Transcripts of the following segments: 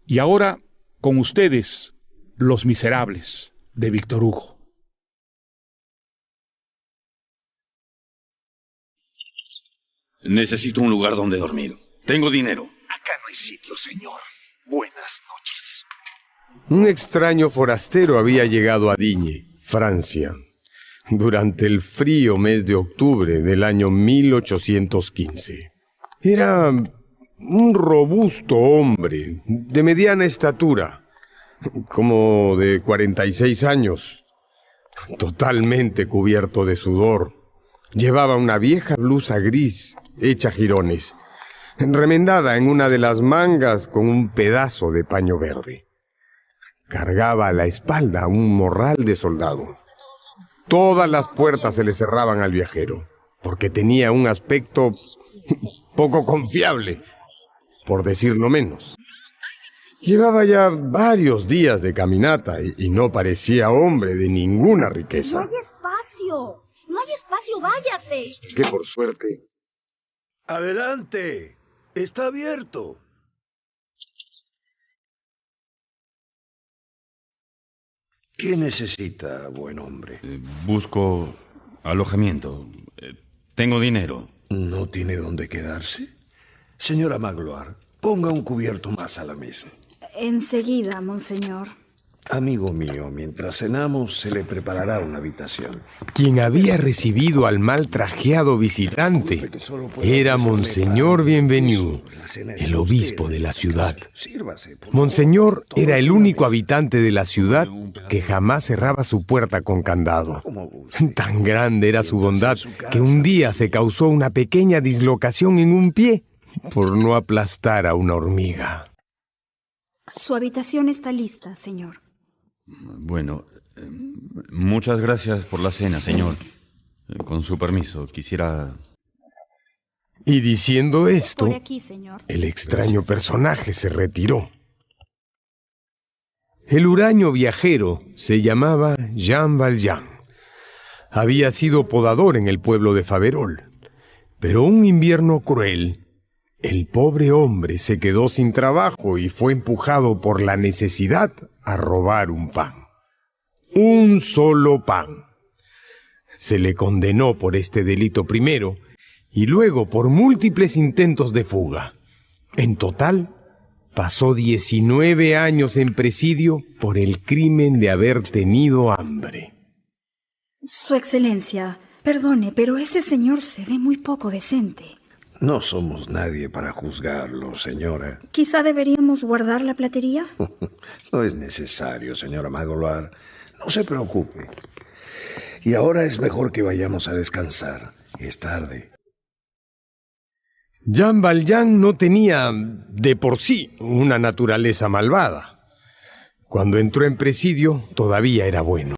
Y ahora, con ustedes, Los Miserables, de Víctor Hugo. Necesito un lugar donde dormir. Tengo dinero. Acá no hay sitio, señor. Buenas noches. Un extraño forastero había llegado a Digne, Francia, durante el frío mes de octubre del año 1815. Era un robusto hombre, de mediana estatura, como de 46 años, totalmente cubierto de sudor. Llevaba una vieja blusa gris, hecha jirones, remendada en una de las mangas con un pedazo de paño verde. Cargaba a la espalda un morral de soldado. Todas las puertas se le cerraban al viajero, porque tenía un aspecto poco confiable, por decirlo menos. Llevaba ya varios días de caminata y no parecía hombre de ninguna riqueza. No hay espacio. No hay espacio, váyase. Que por suerte... Adelante. Está abierto. ¿Qué necesita, buen hombre? Busco alojamiento. Tengo dinero. ¿No tiene dónde quedarse? Señora Magloire, ponga un cubierto más a la mesa. Enseguida, monseñor. Amigo mío, mientras cenamos se le preparará una habitación. Quien había recibido al mal trajeado visitante era Monseñor Bienvenu, el obispo de la ciudad. Monseñor era el único habitante de la ciudad que jamás cerraba su puerta con candado. Tan grande era su bondad que un día se causó una pequeña dislocación en un pie por no aplastar a una hormiga. Su habitación está lista, señor. Bueno, muchas gracias por la cena, señor. Con su permiso, quisiera... Y diciendo esto, Por aquí, señor. el extraño personaje se retiró. El huraño viajero se llamaba Jean Valjean. Había sido podador en el pueblo de Faverolles, pero un invierno cruel, el pobre hombre se quedó sin trabajo y fue empujado por la necesidad a robar un pan. Un solo pan. Se le condenó por este delito primero y luego por múltiples intentos de fuga. En total, pasó 19 años en presidio por el crimen de haber tenido hambre. Su excelencia, perdone, pero ese señor se ve muy poco decente. No somos nadie para juzgarlo, señora. ¿Quizá deberíamos guardar la platería? No es necesario, señora Magloire. No se preocupe. Y ahora es mejor que vayamos a descansar. Es tarde. Jean Valjean no tenía de por sí una naturaleza malvada. Cuando entró en presidio todavía era bueno.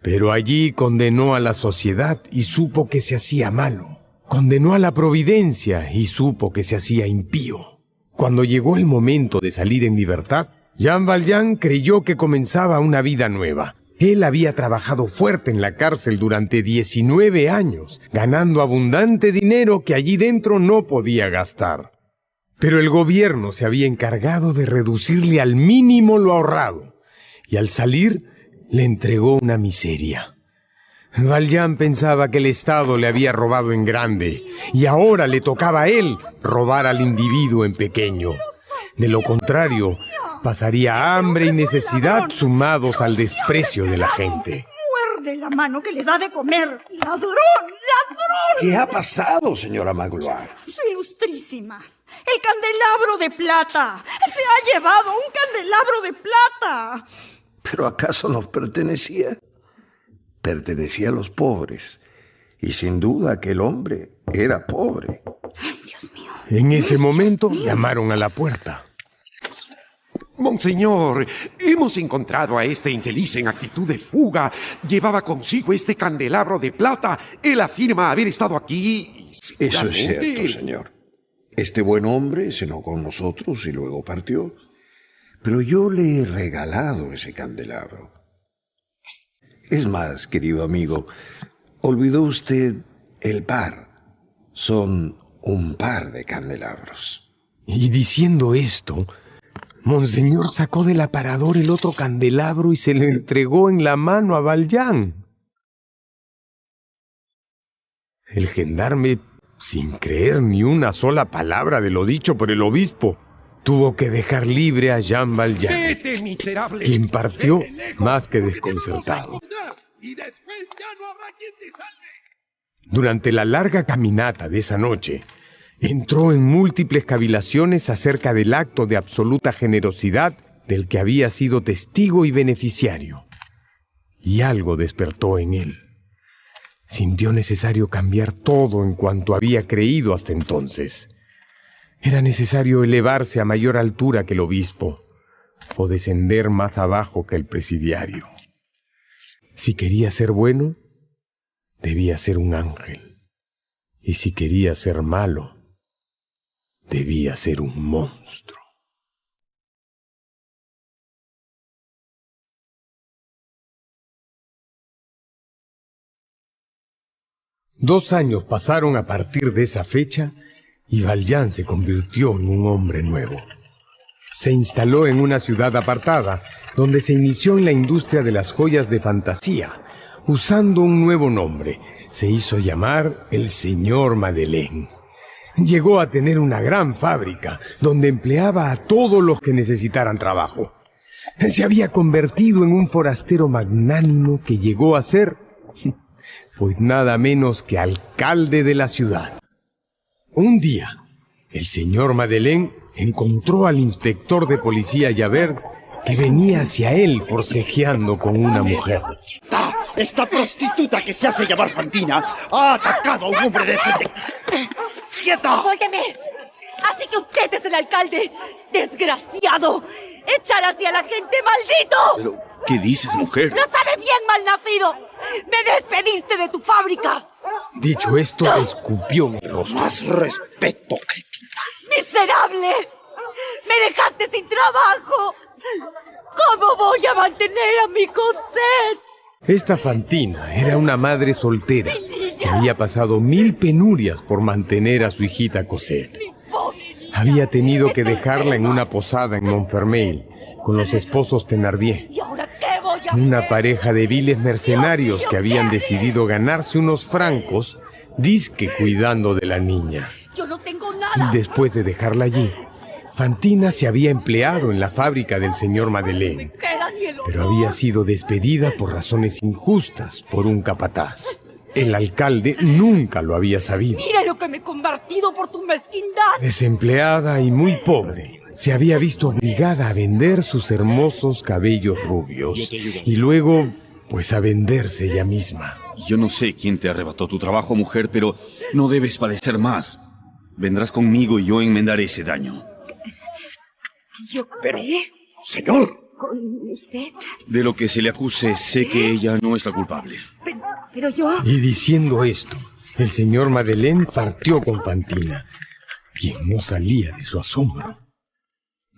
Pero allí condenó a la sociedad y supo que se hacía malo. Condenó a la providencia y supo que se hacía impío. Cuando llegó el momento de salir en libertad, Jean Valjean creyó que comenzaba una vida nueva. Él había trabajado fuerte en la cárcel durante 19 años, ganando abundante dinero que allí dentro no podía gastar. Pero el gobierno se había encargado de reducirle al mínimo lo ahorrado, y al salir le entregó una miseria. Valjean pensaba que el Estado le había robado en grande, y ahora le tocaba a él robar al individuo en pequeño. De lo contrario, pasaría hambre y necesidad sumados al desprecio de la gente. Muerde la mano que le da de comer. ¡Ladrón! ¡Ladrón! ¿Qué ha pasado, señora Magloire? Su ilustrísima. El candelabro de plata. Se ha llevado un candelabro de plata. ¿Pero acaso nos pertenecía? Pertenecía a los pobres. Y sin duda aquel hombre era pobre. Ay, Dios mío. En ese momento llamaron a la puerta. Monseñor, hemos encontrado a este infeliz en actitud de fuga. Llevaba consigo este candelabro de plata. Él afirma haber estado aquí y Eso es cierto, señor. Este buen hombre cenó con nosotros y luego partió. Pero yo le he regalado ese candelabro. Es más, querido amigo, olvidó usted el par. Son un par de candelabros. Y diciendo esto, Monseñor sacó del aparador el otro candelabro y se lo entregó en la mano a Valjean. El gendarme, sin creer ni una sola palabra de lo dicho por el obispo, tuvo que dejar libre a Jean Valjean, ¡Vete, miserable! quien partió ¡Vete lejos! más que ¡Que te vamos a desconcertado. encontrar! Y después ya no habrá quien te salve. Durante la larga caminata de esa noche, entró en múltiples cavilaciones acerca del acto de absoluta generosidad del que había sido testigo y beneficiario. Y algo despertó en él. Sintió necesario cambiar todo en cuanto había creído hasta entonces. Era necesario elevarse a mayor altura que el obispo, o descender más abajo que el presidiario. Si quería ser bueno, debía ser un ángel. Y si quería ser malo, debía ser un monstruo. Dos años pasaron a partir de esa fecha y Valjean se convirtió en un hombre nuevo. Se instaló en una ciudad apartada, donde se inició en la industria de las joyas de fantasía. Usando un nuevo nombre, se hizo llamar el señor Madeleine. Llegó a tener una gran fábrica, donde empleaba a todos los que necesitaran trabajo. Se había convertido en un forastero magnánimo que llegó a ser, pues nada menos que alcalde de la ciudad. Un día, el señor Madeleine encontró al inspector de policía Javert, que venía hacia él forcejeando con una mujer. Esta prostituta que se hace llamar Fantina ha atacado a un hombre decente. ¡Quieta! ¡Suélteme! Así que usted es el alcalde. ¡Desgraciado! ¡Echar hacia la gente, maldito! ¿Pero qué dices, mujer? ¡Lo sabe bien, malnacido! ¡Me despediste de tu fábrica! Dicho esto, escupió en el rostro. Más respeto, cretina. ¡Miserable! ¡Me dejaste sin trabajo! ¿Cómo voy a mantener a mi Cosette? Esta Fantina era una madre soltera que había pasado 1000 penurias por mantener a su hijita Cosette. Había tenido que dejarla en una posada en Montfermeil con los esposos Thenardier, ¿Y ahora qué voy a una hacer? pareja de viles mercenarios que habían decidido ganarse unos francos disque cuidando de la niña. Yo no tengo nada. Después de dejarla allí, Fantina se había empleado en la fábrica del señor Madeleine, Queda ni el pero honor. había sido despedida por razones injustas por un capataz. El alcalde nunca lo había sabido. Mira lo que me he convertido por tu mezquindad. Desempleada y muy pobre, se había visto obligada a vender sus hermosos cabellos rubios y luego, pues, a venderse ella misma. Yo no sé quién te arrebató tu trabajo, mujer, pero no debes padecer más. Vendrás conmigo y yo enmendaré ese daño. Yo Pero, señor, con usted. De lo que se le acuse, sé que ella no es la culpable. Pero yo... Y diciendo esto, el señor Madeleine partió con Fantina, quien no salía de su asombro.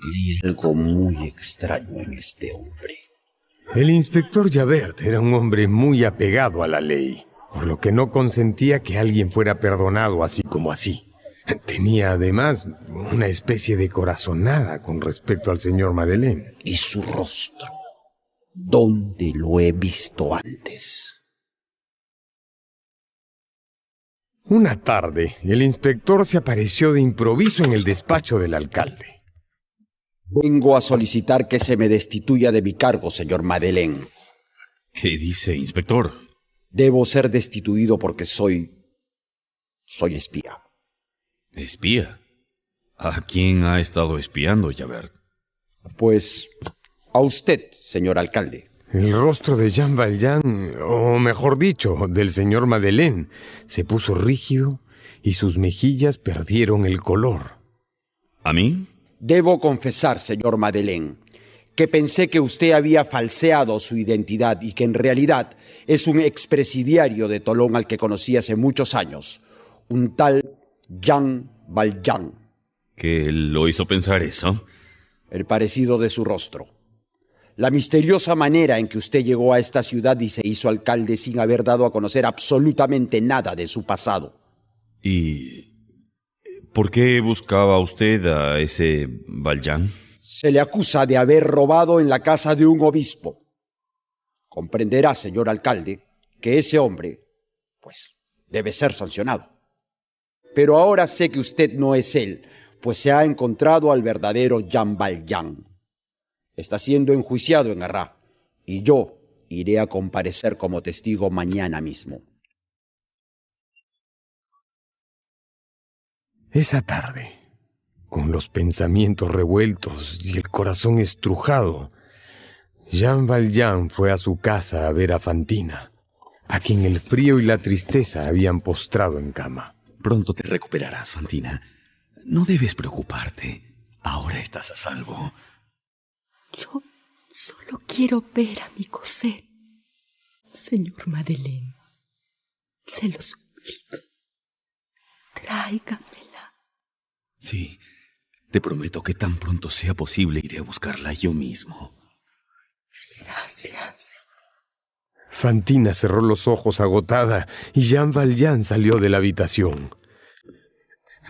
hay algo muy extraño en este hombre. El inspector Javert era un hombre muy apegado a la ley, por lo que no consentía que alguien fuera perdonado así como así. Tenía además una especie de corazonada con respecto al señor Madeleine. ¿Y su rostro? ¿Dónde lo he visto antes? Una tarde, el inspector se apareció de improviso en el despacho del alcalde. Vengo a solicitar que se me destituya de mi cargo, señor Madeleine. ¿Qué dice, inspector? Debo ser destituido porque soy espía. ¿Espía? ¿A quién ha estado espiando, Javert? Pues a usted, señor alcalde. El rostro de Jean Valjean, o mejor dicho, del señor Madeleine, se puso rígido y sus mejillas perdieron el color. ¿A mí? Debo confesar, señor Madeleine, que pensé que usted había falseado su identidad y que en realidad es un expresidiario de Tolón al que conocí hace muchos años, un tal Jean Valjean. ¿Qué lo hizo pensar eso? El parecido de su rostro. La misteriosa manera en que usted llegó a esta ciudad y se hizo alcalde sin haber dado a conocer absolutamente nada de su pasado. ¿Y por qué buscaba usted a ese Valjean? Se le acusa de haber robado en la casa de un obispo. Comprenderá, señor alcalde, que ese hombre, pues, debe ser sancionado. Pero ahora sé que usted no es él, pues se ha encontrado al verdadero Jean Valjean. Está siendo enjuiciado en Arras, y yo iré a comparecer como testigo mañana mismo. Esa tarde, con los pensamientos revueltos y el corazón estrujado, Jean Valjean fue a su casa a ver a Fantina, a quien el frío y la tristeza habían postrado en cama. Pronto te recuperarás, Fantina. No debes preocuparte. Ahora estás a salvo. Yo solo quiero ver a mi Cosette. Señor Madeleine, se lo suplico. Tráigamela. Sí, te prometo que tan pronto sea posible iré a buscarla yo mismo. Gracias. Fantina cerró los ojos agotada y Jean Valjean salió de la habitación.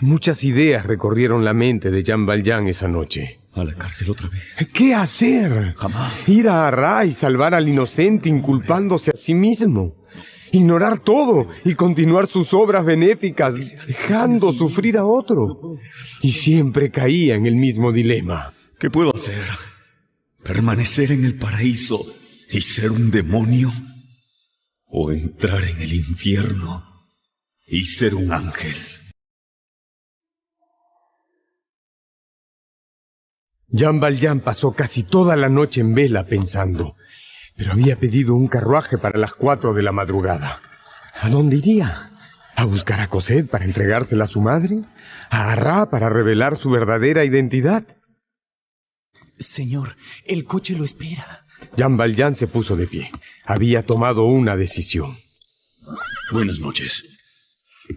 Muchas ideas recorrieron la mente de Jean Valjean esa noche. ¿A la cárcel otra vez? ¿Qué hacer? Jamás. Ir a Arras y salvar al inocente inculpándose a sí mismo. Ignorar todo y continuar sus obras benéficas, dejando sufrir a otro. Y siempre caía en el mismo dilema. ¿Qué puedo hacer? ¿Permanecer en el paraíso y ser un demonio? ¿O entrar en el infierno y ser un ángel? Jean Valjean pasó casi toda la noche en vela pensando, pero había pedido un carruaje para las 4 de la madrugada. ¿A dónde iría? ¿A buscar a Cosette para entregársela a su madre? ¿A Arras para revelar su verdadera identidad? Señor, el coche lo espera. Jean Valjean se puso de pie. Había tomado una decisión. Buenas noches.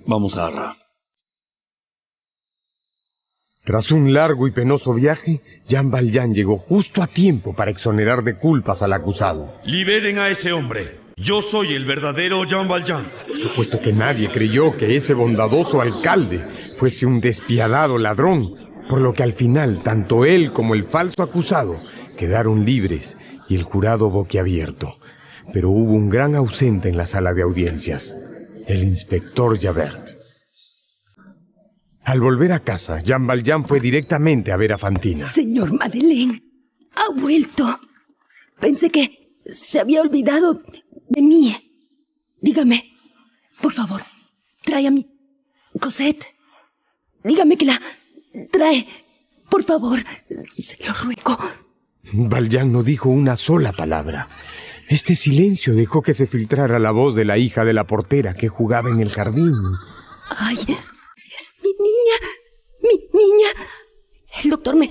Vamos a Arras. Tras un largo y penoso viaje, Jean Valjean llegó justo a tiempo para exonerar de culpas al acusado. Liberen a ese hombre. Yo soy el verdadero Jean Valjean. Por supuesto que nadie creyó que ese bondadoso alcalde fuese un despiadado ladrón, por lo que al final tanto él como el falso acusado quedaron libres y el jurado boquiabierto. Pero hubo un gran ausente en la sala de audiencias, el inspector Javert. Al volver a casa, Jean Valjean fue directamente a ver a Fantina. Señor Madeleine, ha vuelto. Pensé que se había olvidado de mí. Dígame, por favor, trae a mi Cosette. Dígame que la trae, por favor, se lo ruego. Valjean no dijo una sola palabra. Este silencio dejó que se filtrara la voz de la hija de la portera que jugaba en el jardín. ¡Ay! ¡Es mi niña! ¡Mi niña! El doctor me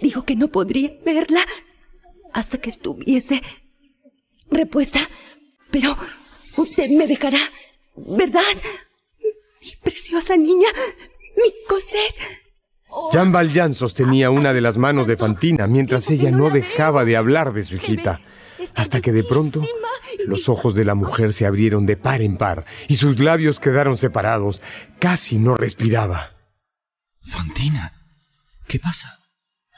dijo que no podría verla hasta que estuviese repuesta. Pero usted me dejará, ¿verdad? Mi preciosa niña, mi Cosette. Jean Valjean sostenía una de las manos de Fantina mientras ella no dejaba de hablar de su hijita, hasta que de pronto los ojos de la mujer se abrieron de par en par y sus labios quedaron separados. Casi no respiraba. Fantina, ¿qué pasa?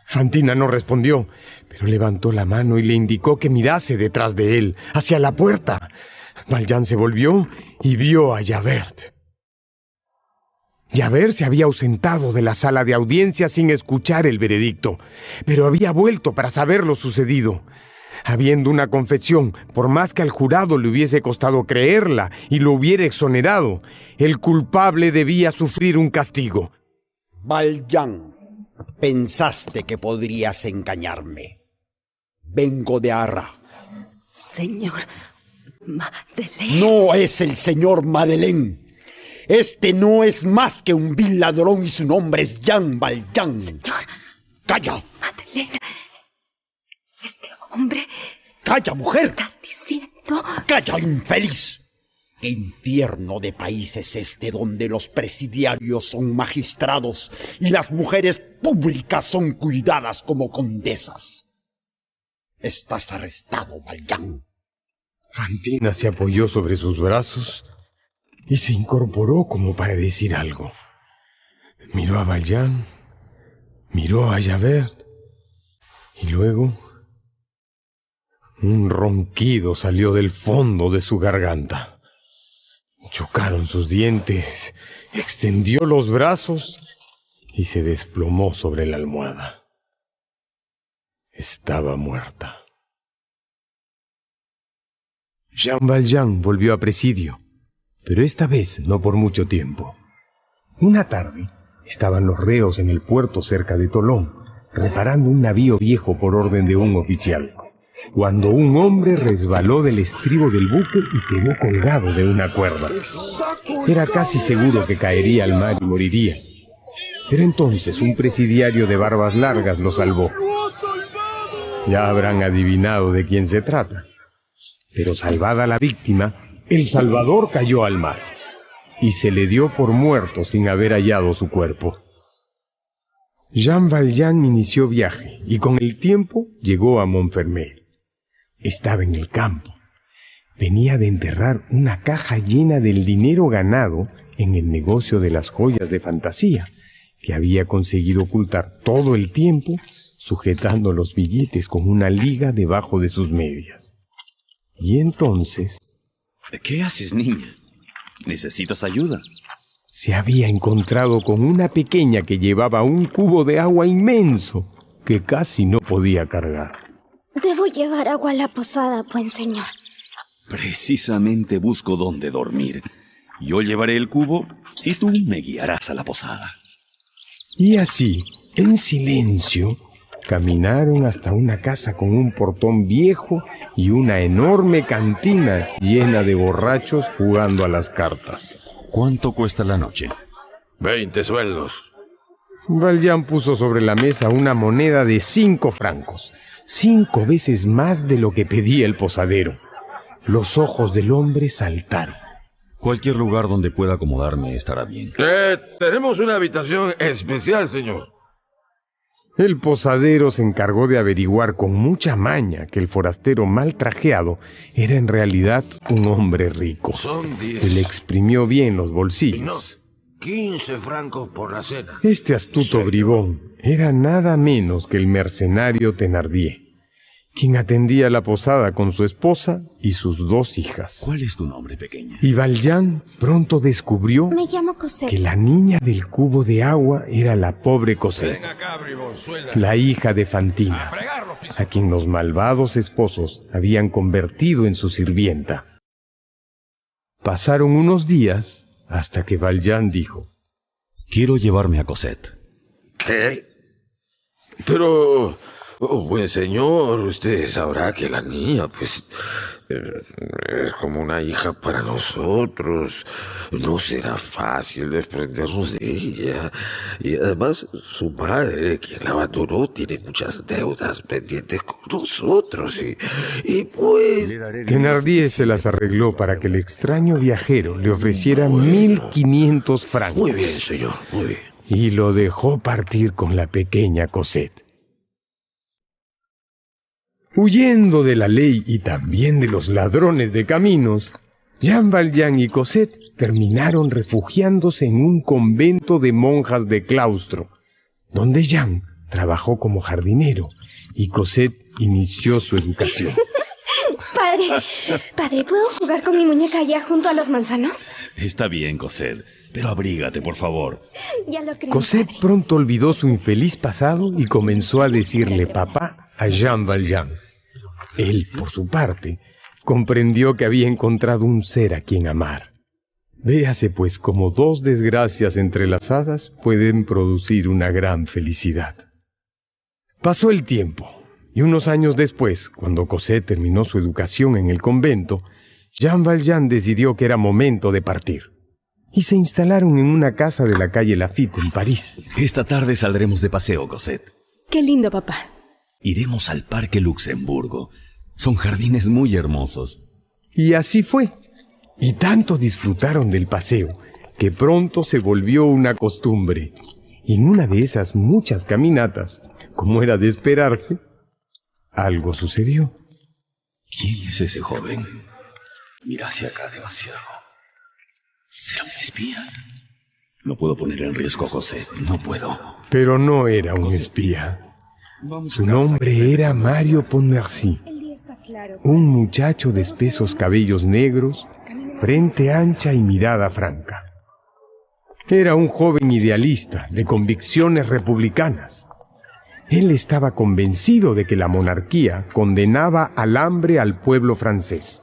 Fantina no respondió, pero levantó la mano y le indicó que mirase detrás de él, hacia la puerta. Valjean se volvió y vio a Javert. Javert se había ausentado de la sala de audiencia sin escuchar el veredicto, pero había vuelto para saber lo sucedido. Habiendo una confesión, por más que al jurado le hubiese costado creerla y lo hubiera exonerado, el culpable debía sufrir un castigo. Valjean, pensaste que podrías engañarme. Vengo de Arras. Señor Madeleine. No es el señor Madeleine. Este no es más que un vil ladrón y su nombre es Jean Valjean. Señor. ¡Calla! Madeleine. Este hombre... ¡Calla, mujer! ¿Está diciendo? ¡Calla, infeliz! ¿Qué infierno de país es este donde los presidiarios son magistrados y las mujeres públicas son cuidadas como condesas? Estás arrestado, Valjean. Fantina se apoyó sobre sus brazos y se incorporó como para decir algo. Miró a Valjean, miró a Javert Y luego un ronquido salió del fondo de su garganta. Chocaron sus dientes, extendió los brazos y se desplomó sobre la almohada. Estaba muerta. Jean Valjean volvió a presidio, pero esta vez no por mucho tiempo. Una tarde estaban los reos en el puerto cerca de Tolón, reparando un navío viejo por orden de un oficial, cuando un hombre resbaló del estribo del buque y quedó colgado de una cuerda. Era casi seguro que caería al mar y moriría. Pero entonces un presidiario de barbas largas lo salvó. Ya habrán adivinado de quién se trata. Pero salvada la víctima, el salvador cayó al mar y se le dio por muerto sin haber hallado su cuerpo. Jean Valjean inició viaje y con el tiempo llegó a Montfermeil. Estaba en el campo. Venía de enterrar una caja llena del dinero ganado en el negocio de las joyas de fantasía, que había conseguido ocultar todo el tiempo, sujetando los billetes con una liga debajo de sus medias. Y entonces... ¿Qué haces, niña? ¿Necesitas ayuda? Se había encontrado con una pequeña que llevaba un cubo de agua inmenso que casi no podía cargar. Debo llevar agua a la posada, buen señor. Precisamente busco dónde dormir. Yo llevaré el cubo y tú me guiarás a la posada. Y así, en silencio, caminaron hasta una casa con un portón viejo y una enorme cantina llena de borrachos jugando a las cartas. ¿Cuánto cuesta la noche? 20 sueldos. Valjean puso sobre la mesa una moneda de 5 francos, 5 veces más de lo que pedía el posadero. Los ojos del hombre saltaron. Cualquier lugar donde pueda acomodarme estará bien. Tenemos una habitación especial, señor. El posadero se encargó de averiguar con mucha maña que el forastero mal trajeado era en realidad un hombre rico. Son 10. Y le exprimió bien los bolsillos. No, 15 francos por la cena. Este astuto bribón era nada menos que el mercenario Thénardier, quien atendía la posada con su esposa y sus 2 hijas. ¿Cuál es tu nombre, pequeña? Y Valjean pronto descubrió Me llamo Cosette. que la niña del cubo de agua era la pobre Cosette, la hija de Fantina, a quien los malvados esposos habían convertido en su sirvienta. Pasaron unos días hasta que Valjean dijo: Quiero llevarme a Cosette. ¿Qué? Pero... buen señor, usted sabrá que la niña, pues, es como una hija para nosotros. No será fácil desprendernos de ella. Y además, su madre, quien la abandonó, tiene muchas deudas pendientes con nosotros. Y pues... Thénardier se las arregló para que el extraño viajero le ofreciera 1.500 francos. Muy bien, señor, muy bien. Y lo dejó partir con la pequeña Cosette. Huyendo de la ley y también de los ladrones de caminos, Jean Valjean y Cosette terminaron refugiándose en un convento de monjas de claustro, donde Jean trabajó como jardinero y Cosette inició su educación. Padre, ¿puedo jugar con mi muñeca allá junto a los manzanos? Está bien, Cosette, pero abrígate, por favor. Ya lo creo, Cosette padre. pronto olvidó su infeliz pasado y comenzó a decirle papá a Jean Valjean. Él, por su parte, comprendió que había encontrado un ser a quien amar. Véase pues cómo 2 desgracias entrelazadas pueden producir una gran felicidad. Pasó el tiempo, y unos años después, cuando Cosette terminó su educación en el convento, Jean Valjean decidió que era momento de partir. Y se instalaron en una casa de la calle Lafitte, en París. Esta tarde saldremos de paseo, Cosette. Qué lindo, papá. Iremos al Parque Luxemburgo. Son jardines muy hermosos. Y así fue. Y tanto disfrutaron del paseo, que pronto se volvió una costumbre. Y en una de esas muchas caminatas, como era de esperarse, algo sucedió. ¿Quién es ese joven? Mira hacia acá demasiado. ¿Será un espía? No puedo poner en riesgo a Cosette, no puedo. Pero no era un espía. Su nombre era Mario Pontmercy, un muchacho de espesos cabellos negros, frente ancha y mirada franca. Era un joven idealista, de convicciones republicanas. Él estaba convencido de que la monarquía condenaba al hambre al pueblo francés.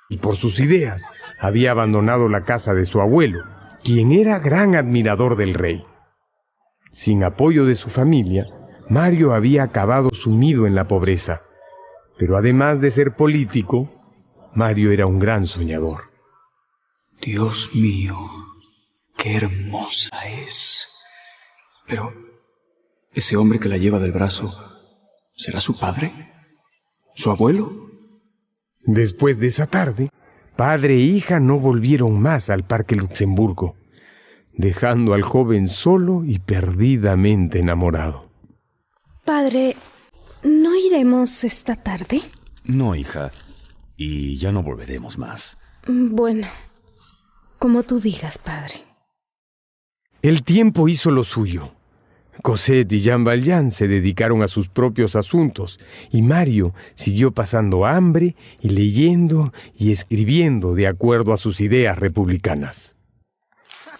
Y por sus ideas había abandonado la casa de su abuelo, quien era gran admirador del rey. Sin apoyo de su familia, Mario había acabado sumido en la pobreza. Pero además de ser político, Mario era un gran soñador. Dios mío, qué hermosa es. Pero, ¿ese hombre que la lleva del brazo será su padre? ¿Su abuelo? Después de esa tarde, padre e hija no volvieron más al Parque Luxemburgo, dejando al joven solo y perdidamente enamorado. Padre, ¿no iremos esta tarde? No, hija. Y ya no volveremos más. Bueno, como tú digas, padre. El tiempo hizo lo suyo. Cosette y Jean Valjean se dedicaron a sus propios asuntos y Mario siguió pasando hambre y leyendo y escribiendo de acuerdo a sus ideas republicanas.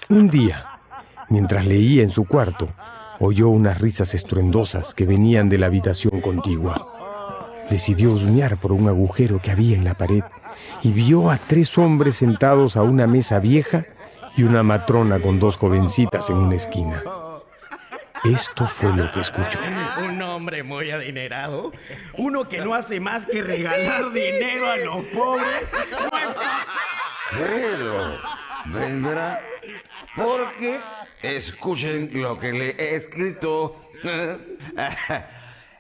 Un día, mientras leía en su cuarto, oyó unas risas estruendosas que venían de la habitación contigua. Decidió husmear por un agujero que había en la pared y vio a 3 hombres sentados a una mesa vieja y una matrona con 2 jovencitas en una esquina. Esto fue lo que escuchó. Un hombre muy adinerado, uno que no hace más que regalar dinero a los pobres. Pero vendrá porque escuchen lo que le he escrito.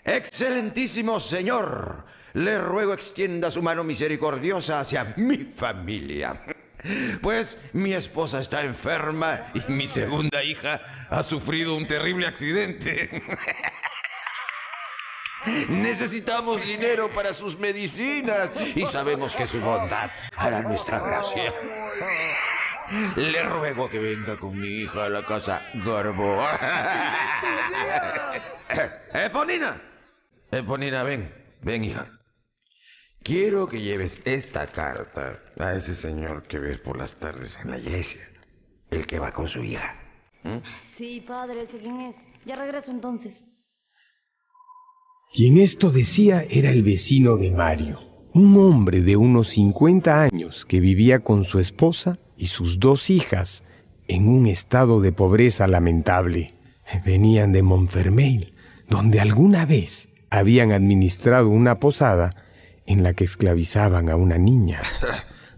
Excelentísimo señor, le ruego extienda su mano misericordiosa hacia mi familia. Pues mi esposa está enferma y mi segunda hija ha sufrido un terrible accidente. Necesitamos dinero para sus medicinas y sabemos que su bondad hará nuestra gracia. Le ruego que venga con mi hija a la casa Gorbo. Eponina, ven hija. Quiero que lleves esta carta a ese señor que ves por las tardes en la iglesia, el que va con su hija. Sí, padre, sé quién es. Ya regreso entonces. Quien esto decía era el vecino de Mario, un hombre de unos 50 años que vivía con su esposa y sus 2 hijas en un estado de pobreza lamentable. Venían de Montfermeil, donde alguna vez habían administrado una posada en la que esclavizaban a una niña.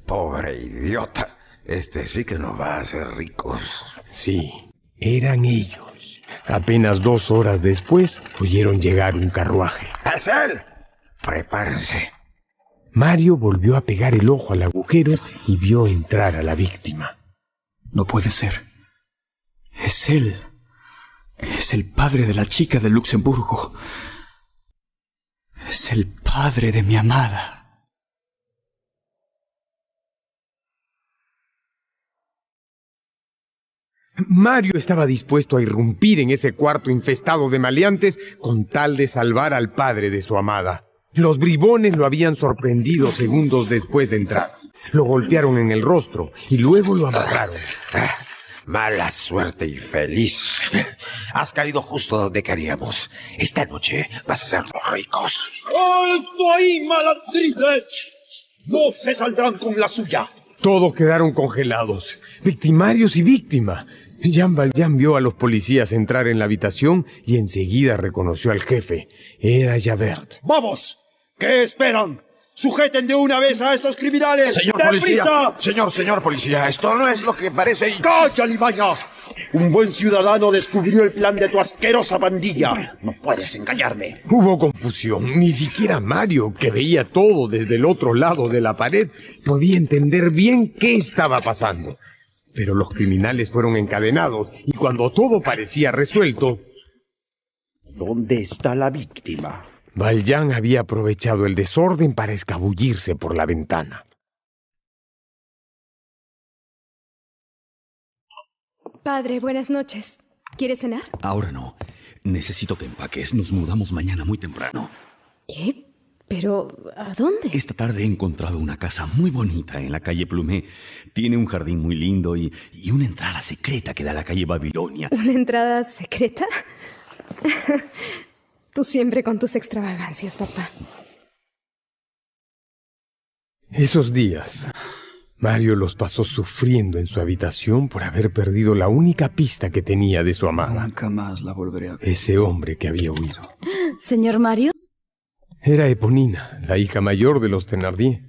Pobre idiota. Este sí que nos va a hacer ricos. Sí, eran ellos. Apenas 2 horas después oyeron llegar un carruaje. ¡Es él! Prepárense. Mario volvió a pegar el ojo al agujero y vio entrar a la víctima. No puede ser. Es él. Es el padre de la chica de Luxemburgo. Es el padre de mi amada. Mario estaba dispuesto a irrumpir en ese cuarto infestado de maleantes con tal de salvar al padre de su amada. Los bribones lo habían sorprendido segundos después de entrar. Lo golpearon en el rostro y luego lo amarraron. Mala suerte, infeliz. Has caído justo donde queríamos. Esta noche vas a ser los ricos. ¡Alto ahí, malandrices! ¡No se saldrán con la suya! Todos quedaron congelados, victimarios y víctima. Jean Valjean vio a los policías entrar en la habitación y enseguida reconoció al jefe. Era Javert. ¡Vamos! ¿Qué esperan? ¡Sujeten de una vez a estos criminales! ¡Señor policía! Señor policía, esto no es lo que parece... ¡Calla, limaña! Un buen ciudadano descubrió el plan de tu asquerosa pandilla. No puedes engañarme. Hubo confusión. Ni siquiera Mario, que veía todo desde el otro lado de la pared, podía entender bien qué estaba pasando. Pero los criminales fueron encadenados y cuando todo parecía resuelto... ¿Dónde está la víctima? Valjean había aprovechado el desorden para escabullirse por la ventana. Padre, buenas noches. ¿Quieres cenar? Ahora no. necesito que empaques. Nos mudamos mañana muy temprano. ¿Pero a dónde? Esta tarde he encontrado una casa muy bonita en la calle Plumé. Tiene un jardín muy lindo y una entrada secreta que da a la calle Babilonia. ¿Una entrada secreta? Tú siempre con tus extravagancias, papá. Esos días, Mario los pasó sufriendo en su habitación por haber perdido la única pista que tenía de su amada. Nunca más la volveré a ver. Ese hombre que había huido. ¿Señor Mario? Era Eponina, la hija mayor de los Thénardier,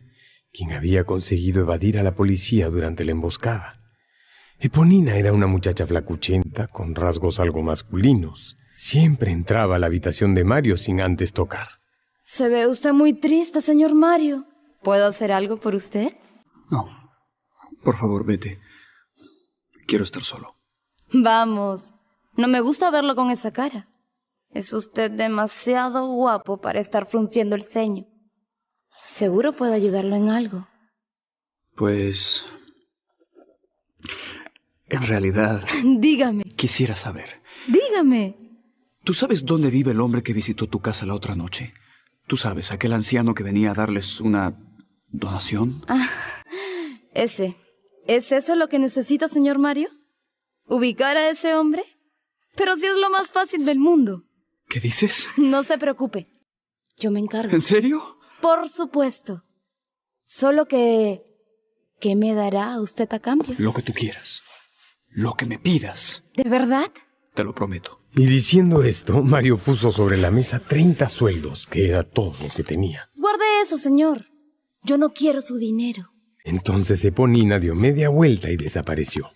quien había conseguido evadir a la policía durante la emboscada. Eponina era una muchacha flacuchenta, con rasgos algo masculinos. Siempre entraba a la habitación de Mario sin antes tocar. Se ve usted muy triste, señor Mario. ¿Puedo hacer algo por usted? No. Por favor, vete. Quiero estar solo. Vamos. No me gusta verlo con esa cara. Es usted demasiado guapo para estar frunciendo el ceño. Seguro puedo ayudarlo en algo. Pues... en realidad... Dígame. Quisiera saber. Dígame. ¿Tú sabes dónde vive el hombre que visitó tu casa la otra noche? Tú sabes, aquel anciano que venía a darles una donación. Ese. ¿Es eso lo que necesita, señor Mario? ¿Ubicar a ese hombre? Pero si es lo más fácil del mundo. ¿Qué dices? No se preocupe. Yo me encargo. ¿En serio? Por supuesto. Solo que... ¿qué me dará usted a cambio? Lo que tú quieras. Lo que me pidas. ¿De verdad? Te lo prometo. Y diciendo esto, Mario puso sobre la mesa 30 sueldos, que era todo lo que tenía. Guarde eso, señor. Yo no quiero su dinero. Entonces Eponina dio media vuelta y desapareció.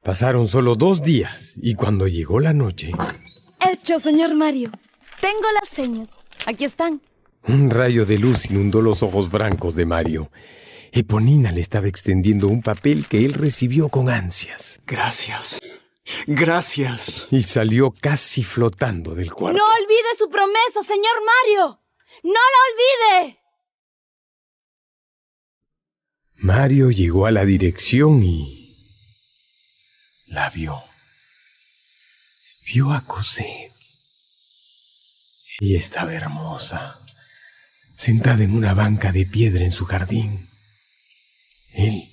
Pasaron solo 2 días, y cuando llegó la noche... Hecho, señor Mario. Tengo las señas. Aquí están. Un rayo de luz inundó los ojos blancos de Mario. Eponina le estaba extendiendo un papel que él recibió con ansias. Gracias. Gracias. Y salió casi flotando del cuarto. ¡No olvide su promesa, señor Mario! ¡No la olvide! Mario llegó a la dirección y... la vio. Vio a Cosette. Ella estaba hermosa, sentada en una banca de piedra en su jardín. Él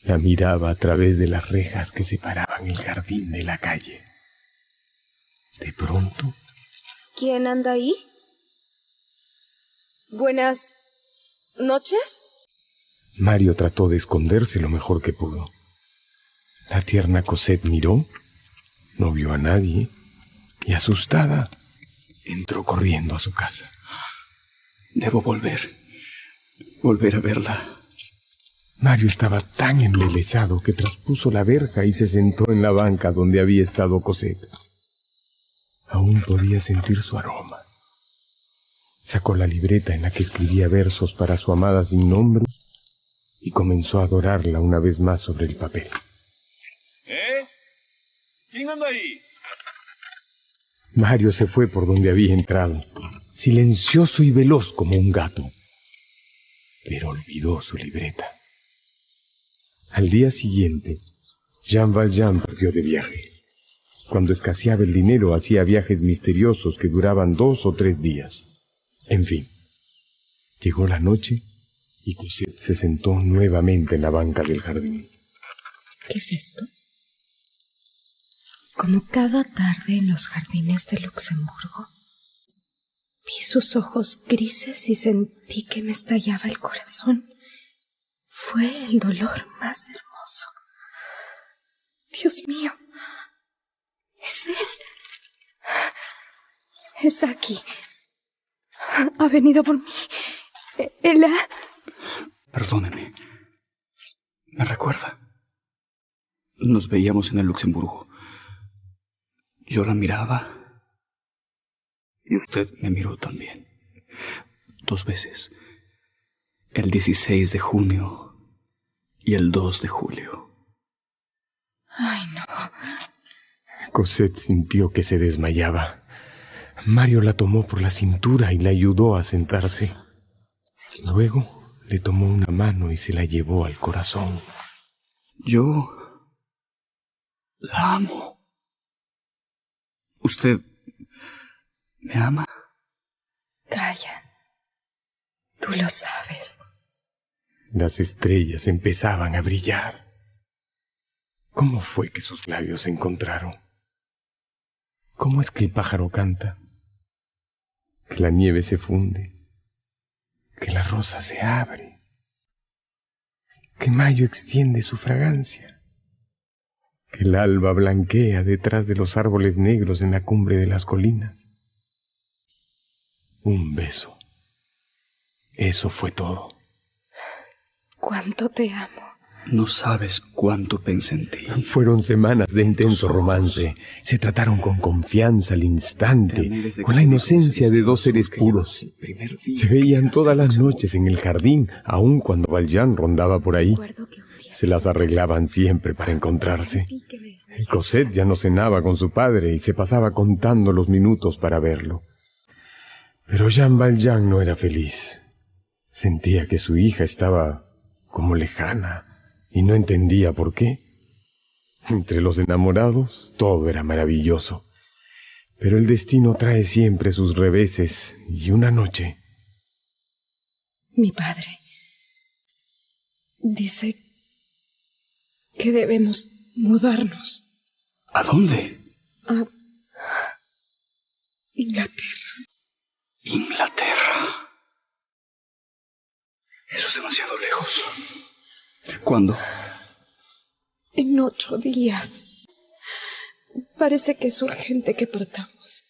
la miraba a través de las rejas que separaban el jardín de la calle. De pronto... ¿Quién anda ahí? Buenas noches. Mario trató de esconderse lo mejor que pudo. La tierna Cosette miró, no vio a nadie y, asustada, entró corriendo a su casa. Debo volver a verla. Mario estaba tan embelesado que traspuso la verja y se sentó en la banca donde había estado Cosette. Aún podía sentir su aroma. Sacó la libreta en la que escribía versos para su amada sin nombre y comenzó a adorarla una vez más sobre el papel. ¿Quién anda ahí? Mario se fue por donde había entrado, silencioso y veloz como un gato, pero olvidó su libreta. Al día siguiente, Jean Valjean partió de viaje. Cuando escaseaba el dinero, hacía viajes misteriosos que duraban 2 o 3 días. En fin, llegó la noche y Cosette se sentó nuevamente en la banca del jardín. ¿Qué es esto? Como cada tarde en los jardines de Luxemburgo, vi sus ojos grises y sentí que me estallaba el corazón. Fue el dolor más hermoso. Dios mío, es él. Está aquí. Ha venido por mí. Él ha... Perdóneme. Me recuerda. Nos veíamos en el Luxemburgo. Yo la miraba y usted me miró también. 2 veces. El 16 de junio y el 2 de julio. Ay, no. Cosette sintió que se desmayaba. Mario la tomó por la cintura y la ayudó a sentarse. Luego le tomó una mano y se la llevó al corazón. Yo la amo. ¿Usted me ama? Calla. Tú lo sabes. Las estrellas empezaban a brillar. ¿Cómo fue que sus labios se encontraron? ¿Cómo es que el pájaro canta? Que la nieve se funde, que la rosa se abre, que mayo extiende su fragancia, que el alba blanquea detrás de los árboles negros en la cumbre de las colinas. Un beso. Eso fue todo. ¿Cuánto te amo? No sabes cuánto pensé en ti. Fueron semanas de intenso romance. Se trataron con confianza al instante, con la inocencia de dos seres puros. Se veían todas las noches en el jardín, aun cuando Valjean rondaba por ahí. Se las arreglaban siempre para encontrarse. Y Cosette ya no cenaba con su padre y se pasaba contando los minutos para verlo. Pero Jean Valjean no era feliz. Sentía que su hija estaba como lejana. Y no entendía por qué. Entre los enamorados todo era maravilloso. Pero el destino trae siempre sus reveses, y una noche... Mi padre dice que debemos mudarnos. ¿A dónde? A Inglaterra. Inglaterra. Eso es demasiado lejos. ¿Cuándo? En 8 días. Parece que es urgente que partamos.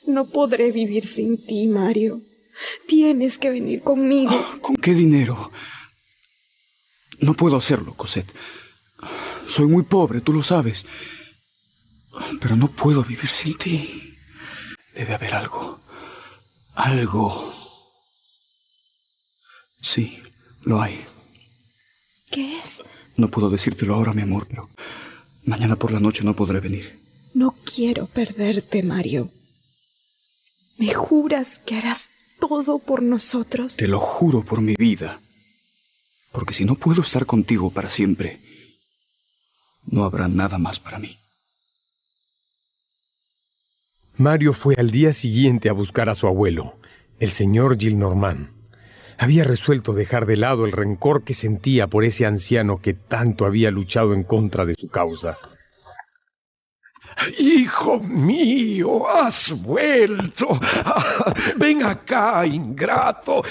No podré vivir sin ti, Mario. Tienes que venir conmigo. ¿Con qué dinero? No puedo hacerlo, Cosette. Soy muy pobre, tú lo sabes. Pero no puedo vivir sin ti. Debe haber algo. Algo. Sí, lo hay. ¿Qué es? No puedo decírtelo ahora, mi amor, pero mañana por la noche no podré venir. No quiero perderte, Mario. ¿Me juras que harás todo por nosotros? Te lo juro por mi vida. Porque si no puedo estar contigo para siempre, no habrá nada más para mí. Mario fue al día siguiente a buscar a su abuelo, el señor Gillenormand. Había resuelto dejar de lado el rencor que sentía por ese anciano que tanto había luchado en contra de su causa. Hijo mío, has vuelto. Ven acá, ingrato.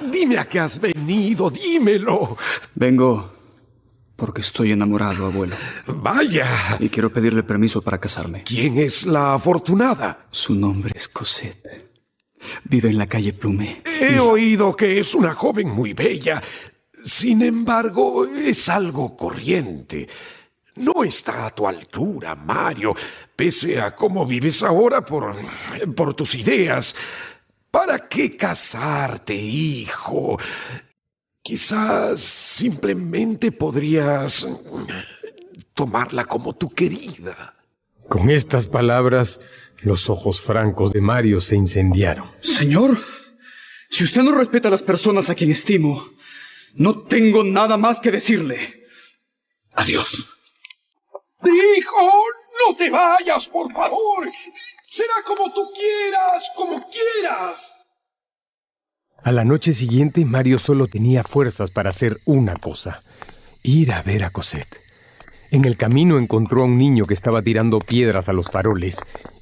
Dime a qué has venido, dímelo. Vengo porque estoy enamorado, abuelo. Vaya. Y quiero pedirle permiso para casarme. ¿Quién es la afortunada? Su nombre es Cosette. Vive en la calle Plumet. He oído que es una joven muy bella. Sin embargo, es algo corriente. No está a tu altura, Mario, pese a cómo vives ahora por tus ideas. ¿Para qué casarte, hijo? Quizás simplemente podrías tomarla como tu querida. Con estas palabras, los ojos francos de Mario se incendiaron. Señor, si usted no respeta a las personas a quien estimo, no tengo nada más que decirle. Adiós. Hijo, no te vayas, por favor. Será como tú quieras, como quieras. A la noche siguiente, Mario solo tenía fuerzas para hacer una cosa: ir a ver a Cosette. En el camino encontró a un niño que estaba tirando piedras a los faroles.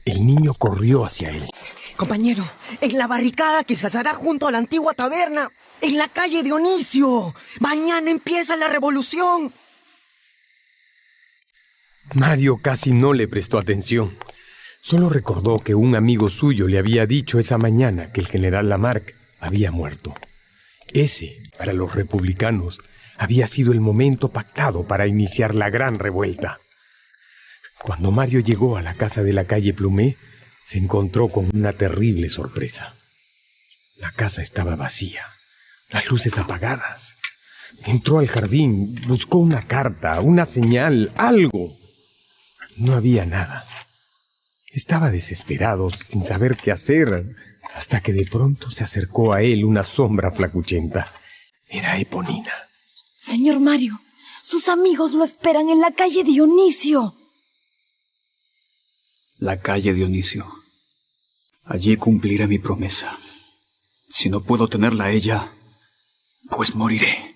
El niño corrió hacia él. Compañero, en la barricada que se alzará junto a la antigua taberna, en la calle Dionisio. Mañana empieza la revolución. Mario casi no le prestó atención. Solo recordó que un amigo suyo le había dicho esa mañana que el general Lamarque había muerto. Ese, para los republicanos, había sido el momento pactado para iniciar la gran revuelta. Cuando Mario llegó a la casa de la calle Plumet, se encontró con una terrible sorpresa. La casa estaba vacía, las luces apagadas. Entró al jardín, buscó una carta, una señal, algo. No había nada. Estaba desesperado, sin saber qué hacer, hasta que de pronto se acercó a él una sombra flacuchenta. Era Eponina. Señor Mario, sus amigos lo esperan en la calle Dionisio. La calle Dionisio. Allí cumpliré mi promesa. Si no puedo tenerla a ella, pues moriré.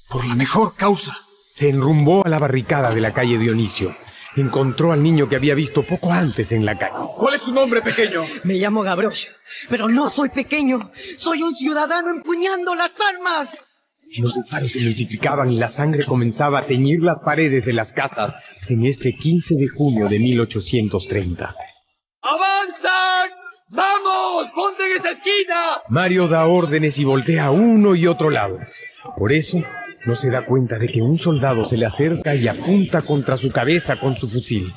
Por la mejor causa. Se enrumbó a la barricada de la calle Dionisio. Encontró al niño que había visto poco antes en la calle. ¿Cuál es tu nombre, pequeño? Me llamo Gavroche, pero no soy pequeño. Soy un ciudadano empuñando las armas. Los disparos se multiplicaban y la sangre comenzaba a teñir las paredes de las casas en este 15 de junio de 1830. ¡Avanzan! ¡Vamos! ¡Ponte en esa esquina! Mario da órdenes y voltea a uno y otro lado. Por eso, no se da cuenta de que un soldado se le acerca y apunta contra su cabeza con su fusil.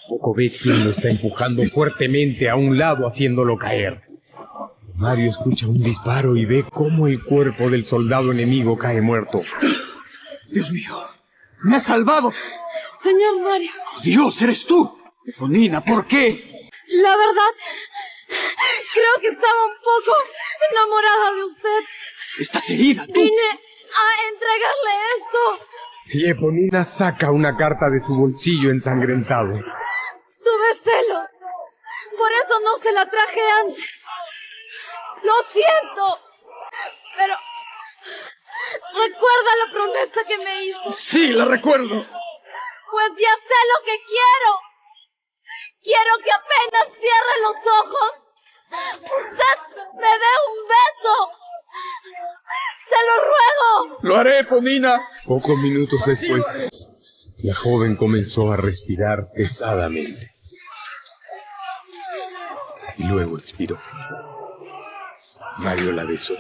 Tampoco ve quién lo está empujando fuertemente a un lado haciéndolo caer. Mario escucha un disparo y ve cómo el cuerpo del soldado enemigo cae muerto. Dios mío, me has salvado. Señor Mario. Dios, eres tú. Eponina, ¿por qué? La verdad, creo que estaba un poco enamorada de usted. Estás herida, tú. Vine a entregarle esto. Y Eponina saca una carta de su bolsillo ensangrentado. Tuve celos. Por eso no se la traje antes. Lo siento. Pero... ¿recuerda la promesa que me hizo? Sí, la recuerdo. Pues ya sé lo que quiero. Quiero que apenas cierre los ojos, usted me dé un beso. ¡Se lo ruego! Lo haré, Eponina. Pocos minutos después, la joven comenzó a respirar pesadamente. Y luego expiró. Mario la besó.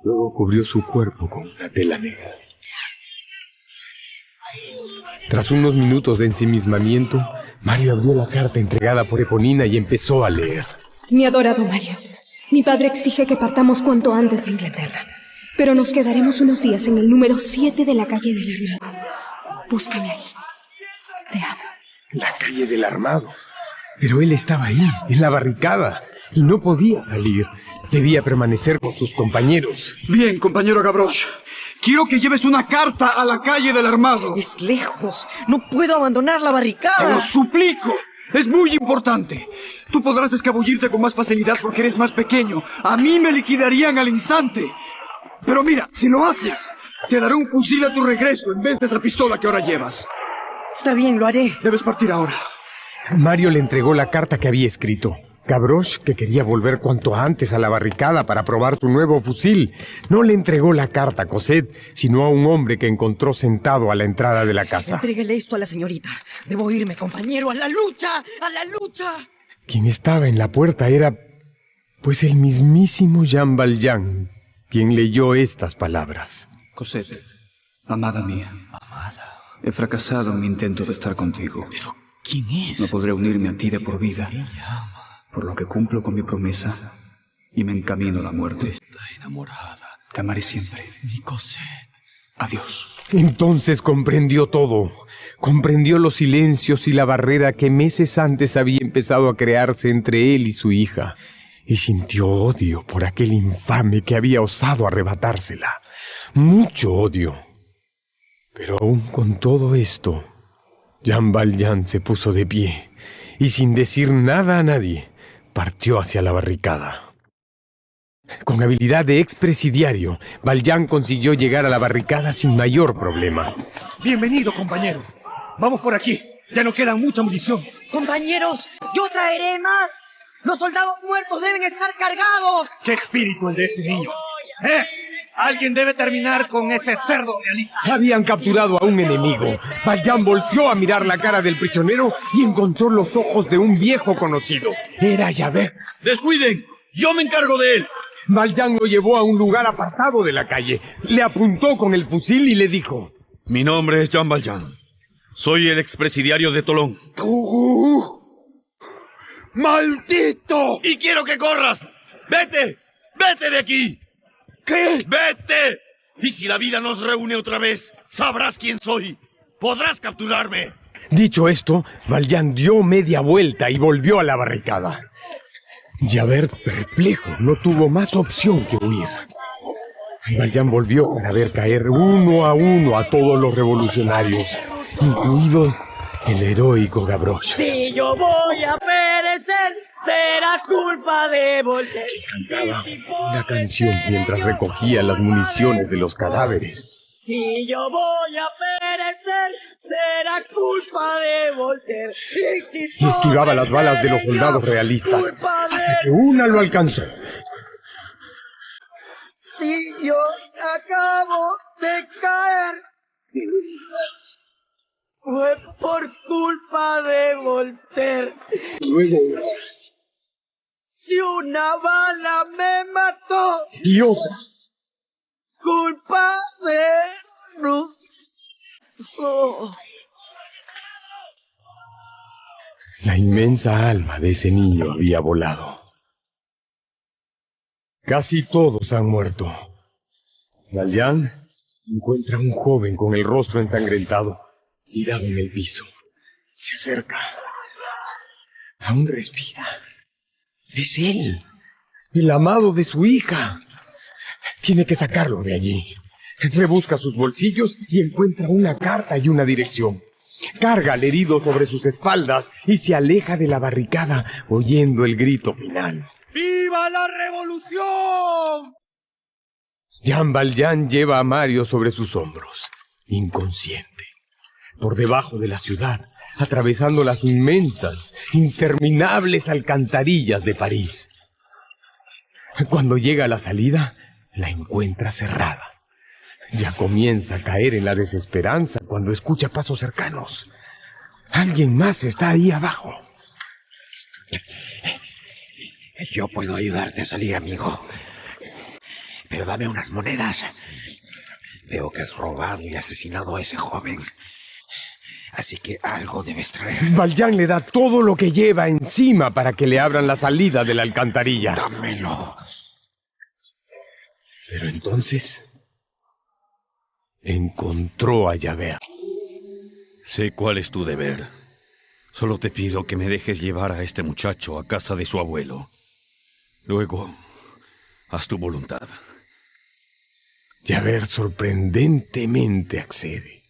Luego cubrió su cuerpo con una tela negra. Tras unos minutos de ensimismamiento, Mario abrió la carta entregada por Eponina y empezó a leer. Mi adorado Mario, mi padre exige que partamos cuanto antes de Inglaterra, pero nos quedaremos unos días en el número 7 de la calle del Armado. Búscame ahí. Te amo. La calle del Armado. Pero él estaba ahí, en la barricada, y no podía salir. Debía permanecer con sus compañeros. Bien, compañero Gavroche. Quiero que lleves una carta a la calle del Armado. Es lejos. No puedo abandonar la barricada. Te lo suplico. Es muy importante. Tú podrás escabullirte con más facilidad porque eres más pequeño. A mí me liquidarían al instante. Pero mira, si lo haces, te daré un fusil a tu regreso en vez de esa pistola que ahora llevas. Está bien, lo haré. Debes partir ahora. Mario le entregó la carta que había escrito. Gavroche, que quería volver cuanto antes a la barricada para probar su nuevo fusil, no le entregó la carta a Cosette, sino a un hombre que encontró sentado a la entrada de la casa. Entréguele esto a la señorita. Debo irme, compañero. ¡A la lucha! ¡A la lucha! Quien estaba en la puerta era, pues, el mismísimo Jean Valjean, quien leyó estas palabras. Cosette, amada mía. Amada. He fracasado en mi intento de estar contigo. ¿Pero quién es? No podré unirme a ti de por vida. Ella ama. Por lo que cumplo con mi promesa y me encamino a la muerte. Está enamorada. Te amaré siempre. Mi Cosette. Adiós. Entonces comprendió todo. Comprendió los silencios y la barrera que meses antes había empezado a crearse entre él y su hija. Y sintió odio por aquel infame que había osado arrebatársela. Mucho odio. Pero aún con todo esto, Jean Valjean se puso de pie y sin decir nada a nadie, partió hacia la barricada. Con habilidad de expresidiario, Valjean consiguió llegar a la barricada sin mayor problema. Bienvenido, compañero. Vamos por aquí. Ya no queda mucha munición. Compañeros, yo traeré más. Los soldados muertos deben estar cargados. ¡Qué espíritu el de este niño! Alguien debe terminar con ese cerdo realista. Habían capturado a un enemigo. Valjean volvió a mirar la cara del prisionero y encontró los ojos de un viejo conocido. Era Javert. ¡Descuiden! ¡Yo me encargo de él! Valjean lo llevó a un lugar apartado de la calle. Le apuntó con el fusil y le dijo: Mi nombre es Jean Valjean. Soy el expresidiario de Tolón. ¡Maldito! ¡Y quiero que corras! ¡Vete! ¡Vete de aquí! ¿Qué? ¡Vete! Y si la vida nos reúne otra vez, sabrás quién soy. Podrás capturarme. Dicho esto, Valjean dio media vuelta y volvió a la barricada. Javert, perplejo, no tuvo más opción que huir. Valjean volvió para ver caer uno a todos los revolucionarios, incluido El heroico Gavroche. Si yo voy a perecer, será culpa de Voltaire. Cantaba una canción mientras recogía las municiones de los cadáveres. Si yo voy a perecer, será culpa de Voltaire. Y esquivaba las balas de los soldados realistas hasta que una lo alcanzó. Si yo acabo de caer, fue por culpa de Voltaire. Luego, si una bala me mató, y otra, culpa de Rousseau. La inmensa alma de ese niño había volado. Casi todos han muerto. Valjean encuentra a un joven con el rostro ensangrentado, tirado en el piso. Se acerca. Aún respira. Es él, el amado de su hija. Tiene que sacarlo de allí. Rebusca sus bolsillos y encuentra una carta y una dirección. Carga al herido sobre sus espaldas y se aleja de la barricada, oyendo el grito final. ¡Viva la revolución! Jean Valjean lleva a Mario sobre sus hombros, inconsciente, por debajo de la ciudad, atravesando las inmensas, interminables alcantarillas de París. Cuando llega a la salida, la encuentra cerrada. Ya comienza a caer en la desesperanza cuando escucha pasos cercanos. Alguien más está ahí abajo. Yo puedo ayudarte a salir, amigo. Pero dame unas monedas. Veo que has robado y asesinado a ese joven. Así que algo debes traer. Valjean le da todo lo que lleva encima para que le abran la salida de la alcantarilla. Dámelo. Pero entonces encontró a Javert. Sé cuál es tu deber. Solo te pido que me dejes llevar a este muchacho a casa de su abuelo. Luego, haz tu voluntad. Javert sorprendentemente accede.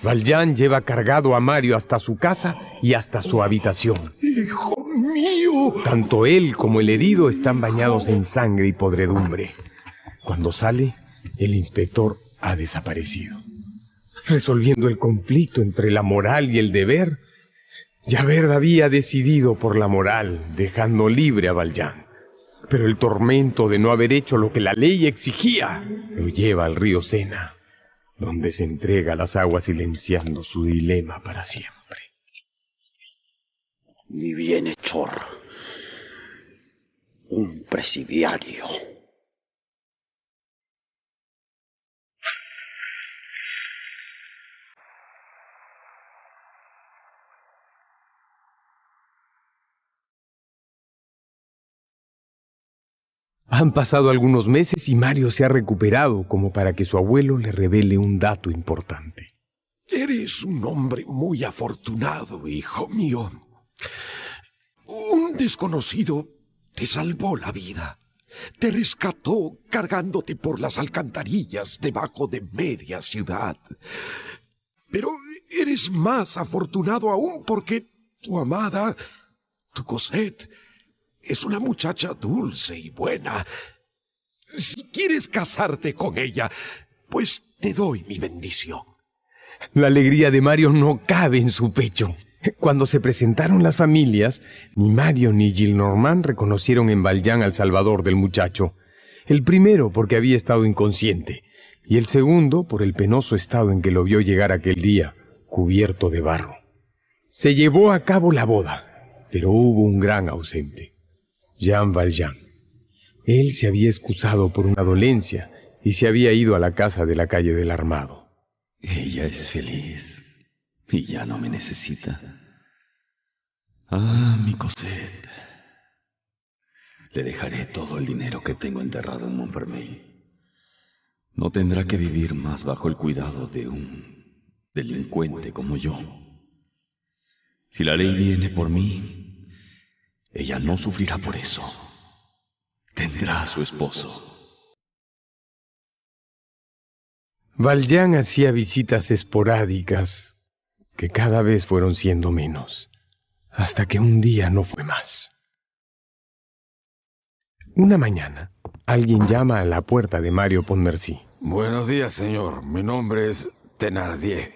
Valjean lleva cargado a Mario hasta su casa y hasta su habitación. ¡Hijo mío! Tanto él como el herido están bañados en sangre y podredumbre. Cuando sale, el inspector ha desaparecido. Resolviendo el conflicto entre la moral y el deber, Javert había decidido por la moral, dejando libre a Valjean. Pero el tormento de no haber hecho lo que la ley exigía lo lleva al río Sena, donde se entrega a las aguas silenciando su dilema para siempre. Mi bienhechor, un presidiario. Han pasado algunos meses y Mario se ha recuperado como para que su abuelo le revele un dato importante. Eres un hombre muy afortunado, hijo mío. Un desconocido te salvó la vida. Te rescató cargándote por las alcantarillas debajo de media ciudad. Pero eres más afortunado aún porque tu amada, tu Cosette, es una muchacha dulce y buena. Si quieres casarte con ella, pues te doy mi bendición. La alegría de Mario no cabe en su pecho. Cuando se presentaron las familias, ni Mario ni Gillenormand reconocieron en Valjean al salvador del muchacho. El primero porque había estado inconsciente, y el segundo por el penoso estado en que lo vio llegar aquel día, cubierto de barro. Se llevó a cabo la boda, pero hubo un gran ausente. Jean Valjean. Él se había excusado por una dolencia y se había ido a la casa de la calle del Armado. Ella es feliz y ya no me necesita. Ah, mi Cosette. Le dejaré todo el dinero que tengo enterrado en Montfermeil. No tendrá que vivir más bajo el cuidado de un delincuente como yo. Si la ley viene por mí, ella no sufrirá por eso. Tendrá a su esposo. Valjean hacía visitas esporádicas, que cada vez fueron siendo menos, hasta que un día no fue más. Una mañana, alguien llama a la puerta de Mario Pontmercy. Buenos días, señor. Mi nombre es Thénardier.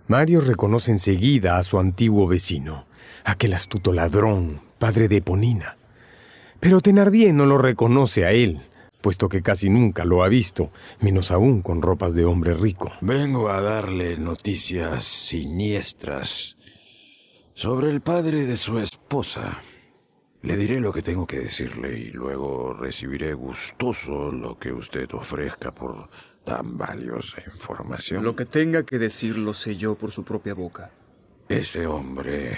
Mario reconoce enseguida a su antiguo vecino, aquel astuto ladrón, padre de Eponina. Pero Thénardier no lo reconoce a él, puesto que casi nunca lo ha visto, menos aún con ropas de hombre rico. Vengo a darle noticias siniestras sobre el padre de su esposa. Le diré lo que tengo que decirle y luego recibiré gustoso lo que usted ofrezca por tan valiosa información. Lo que tenga que decir lo sé yo por su propia boca. Ese hombre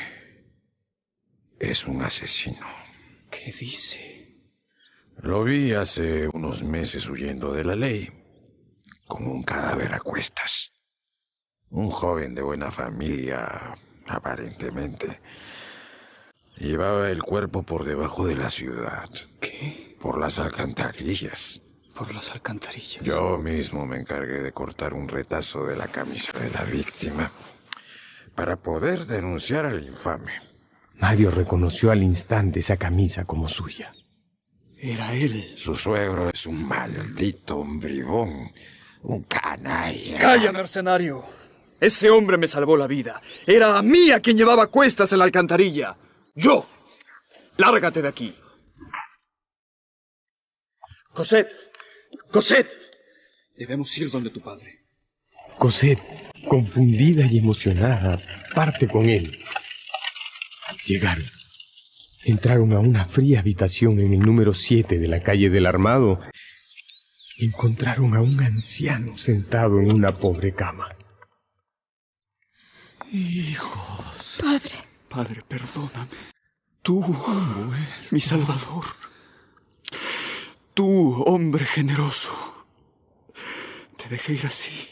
es un asesino. ¿Qué dice? Lo vi hace unos meses huyendo de la ley, con un cadáver a cuestas. Un joven de buena familia, aparentemente. Llevaba el cuerpo por debajo de la ciudad. ¿Qué? Por las alcantarillas. ¿Por las alcantarillas? Yo mismo me encargué de cortar un retazo de la camisa de la víctima para poder denunciar al infame. Mario reconoció al instante esa camisa como suya. Era él. Su suegro es un maldito bribón, un canalla. ¡Calla, mercenario! Ese hombre me salvó la vida. Era a mí a quien llevaba cuestas en la alcantarilla. ¡Yo! ¡Lárgate de aquí! Cosette. ¡Cosette! Debemos ir donde tu padre. Cosette, confundida y emocionada, parte con él. Llegaron. Entraron a una fría habitación en el número 7 de la calle del Armado. Encontraron a un anciano sentado en una pobre cama. Hijos. Padre. Padre, perdóname. Tú, mi Salvador. Tú, hombre generoso. Te dejé ir así.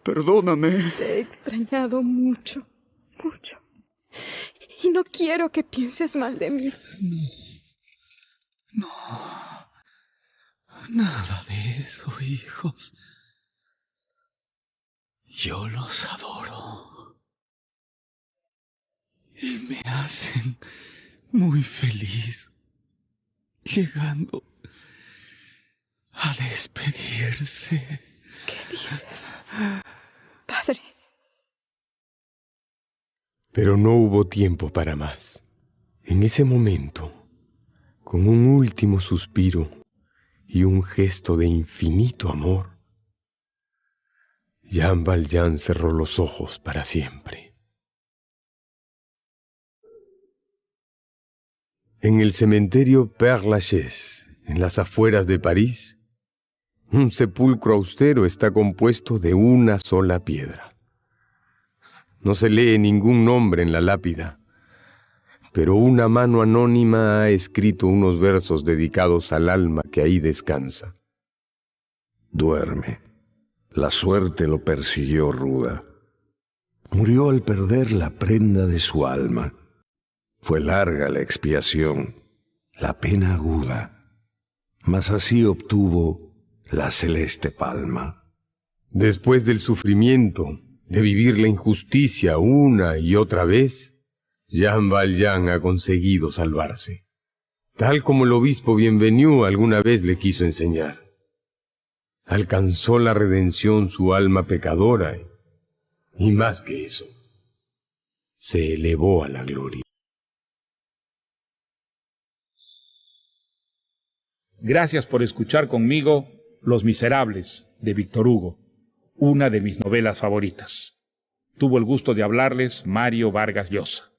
Perdóname. Te he extrañado mucho, mucho. Y no quiero que pienses mal de mí. No. Nada de eso, hijos. Yo los adoro. Y me hacen muy feliz. Llegando a despedirse. ¿Qué dices, padre? Pero no hubo tiempo para más. En ese momento, con un último suspiro y un gesto de infinito amor, Jean Valjean cerró los ojos para siempre. En el cementerio Père Lachaise, en las afueras de París, un sepulcro austero está compuesto de una sola piedra. No se lee ningún nombre en la lápida, pero una mano anónima ha escrito unos versos dedicados al alma que ahí descansa. Duerme. La suerte lo persiguió ruda. Murió al perder la prenda de su alma. Fue larga la expiación, la pena aguda, mas así obtuvo la celeste palma. Después del sufrimiento, de vivir la injusticia una y otra vez, Jean Valjean ha conseguido salvarse, tal como el obispo Bienvenu alguna vez le quiso enseñar. Alcanzó la redención su alma pecadora y más que eso, se elevó a la gloria. Gracias por escuchar conmigo Los Miserables, de Víctor Hugo, una de mis novelas favoritas. Tuvo el gusto de hablarles Mario Vargas Llosa.